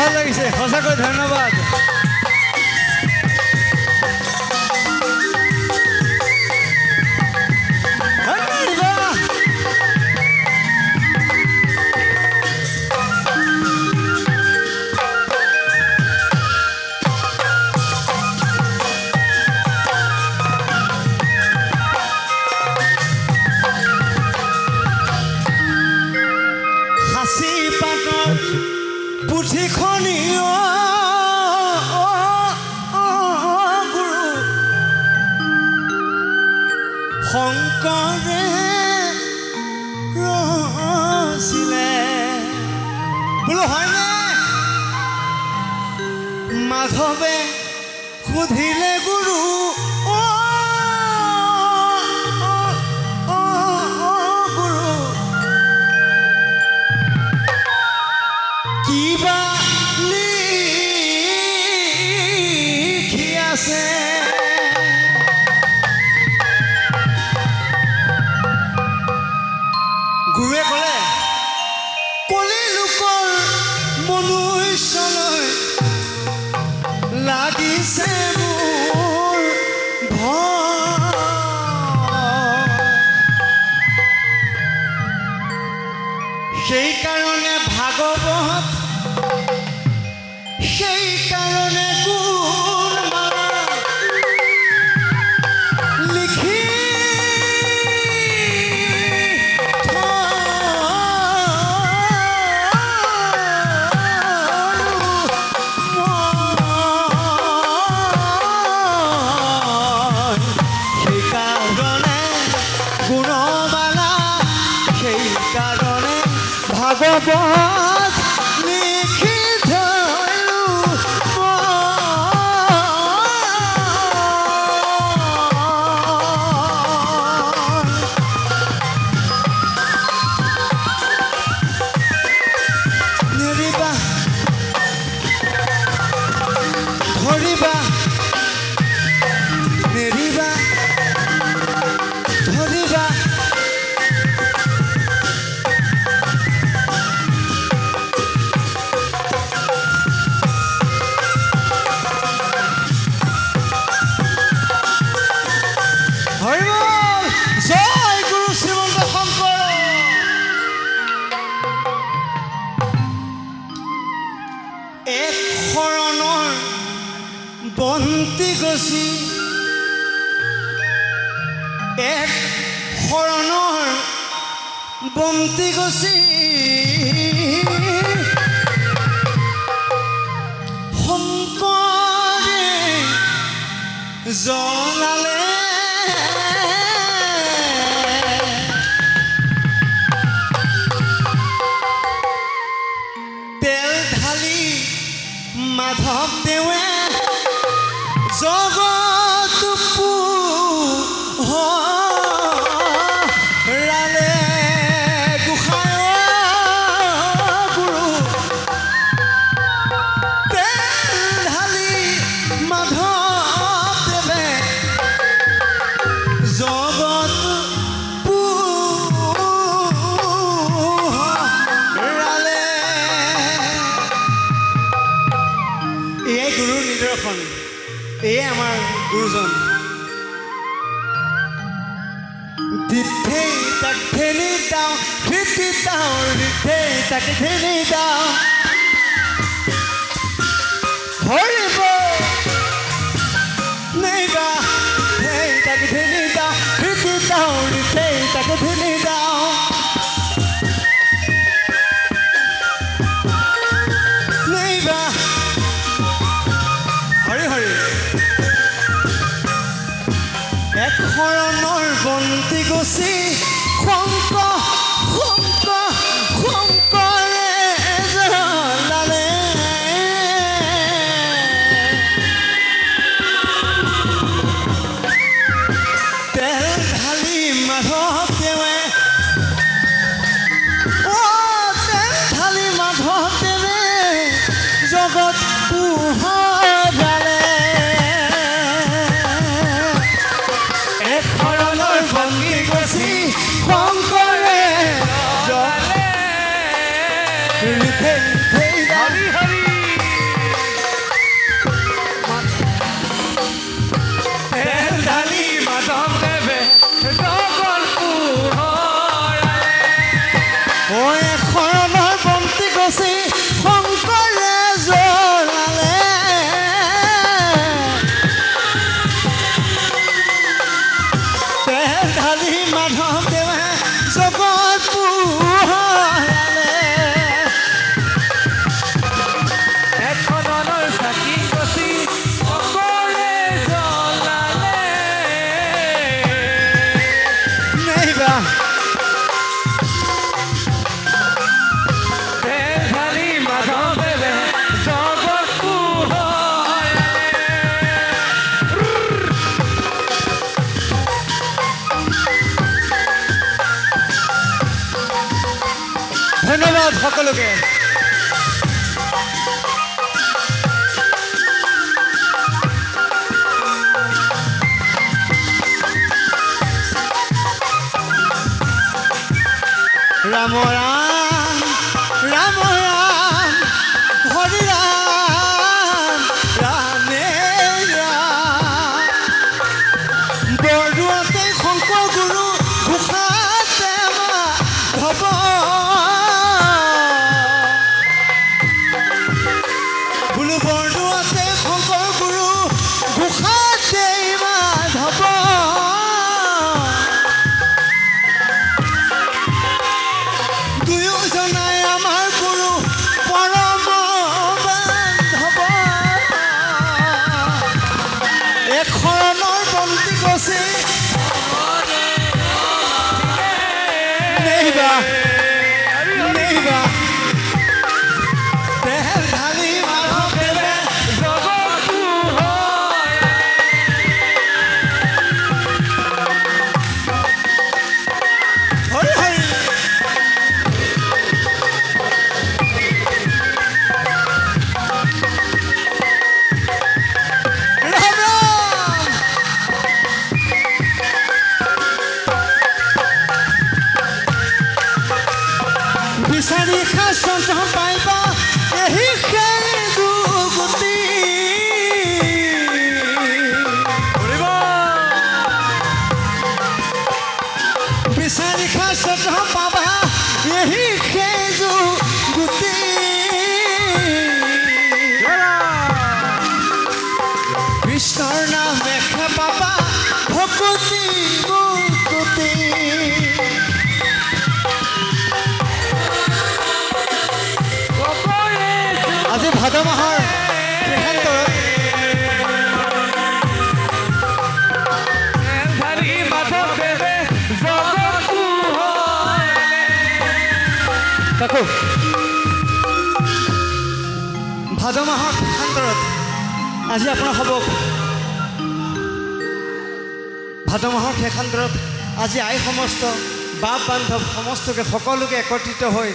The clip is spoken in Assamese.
ভাল লাগিছে সঁচাকৈ ধন্যবাদ পুথিখনি গুৰু শংকৰে ৰচিলে বোলো হয়নে মাধৱে সুধিলে গুৰু কিবা লিখি আছে গুৰুৱে ক'লে কলি লোকৰ মনুষ্যলৈ লাগিছে মোৰ ভয় সেইকাৰণে ভাগৱত সেইকাৰণে গুণ মাৰা লিখি সেইকাৰণে গুণমালা সেইকাৰণে ভাগৱত লিখি ধৰিবা নেৰিবা ধৰিবা হৰিবল জয় গুৰু শ্ৰীমন্ত শংকৰ এক শৰণৰ বন্তি গছি এক শৰণৰ বন্তি গছি শংকৰে জ্বলালে তেল ঢালি মাধৱদেৱে জগত পোহৰালে গোসাঁই গুৰু তেল ঢালি মাধৱদেৱে জগত পোহৰালে এয়াই গুৰুৰ নিদৰ্শন এয়ে আমাৰ গুৰুজন দিঠেই তাক ঠেলি দাওঁ ফিটি দাওঁ দিঠেই তাকে ঠেলি দাওঁ ধৰিব নেইবা ঠেই তাকে ঠেলি দাওঁ ফিটি দাওঁ দিঠেই তাকে ঠেলি দাওঁ নেইবা হৰি হৰি এক শৰণৰ বন্তি গছি শংকৰে জ্বলালে তেল ঢালি মাধৱদেৱে তেল ঢালি মাধৱদেৱে জগত পোহৰালে এক শৰণৰ বন্তি গছি শংকৰে জ্বলালে হৰি হৰি গছি শংকৰে জ্বলালে তেল ঢালি মাধৱদেৱে জগত পোহৰালে এখনৰ চাকি গছি শংকৰে জ্বলালে নাইবা তেল ঢালি মাধৱদেৱে জগত পোহৰালে ধন্যবাদ সকলোকে ৰাম ৰাম ৰাম ৰাম হৰি ৰাম ৰামে ৰাম বৰদোৱাতে শংকৰ গুৰু ঘোষাতে মাধৱ বোলো বৰদোৱাতে শংকৰ গুৰু ঘোষাতে মাধৱ দুয়োজনাই আমাৰ গুৰু পৰম বান্ধৱ এখনৰ বন্তি গছি নেইবা নেইবা তেল ঢালি মাধৱদেৱে জগত পোহৰালে হৰি হৰি ৰাম ৰাম বিচাৰি শাস্ত্ৰ পাইবা এহি খেলো গতি বিচাৰি শাস্ত্ৰ পাবা এহি খেলো গতি কৃষ্ণৰ নামেহে পাবা ভকতি মুক্তি আজি ভাদ মাহৰ শেষান্তৰত ধাৰি মাধৱদেৱে জগত পোহৰালে তাকো ভাদ মাহৰ শেষান্তৰত আজি আপোনাৰ হ'ব ভাদ মাহৰ শেষান্তৰত আজি আই সমস্ত বাপ বান্ধৱ সমস্তকে সকলোকে একত্ৰিত হৈ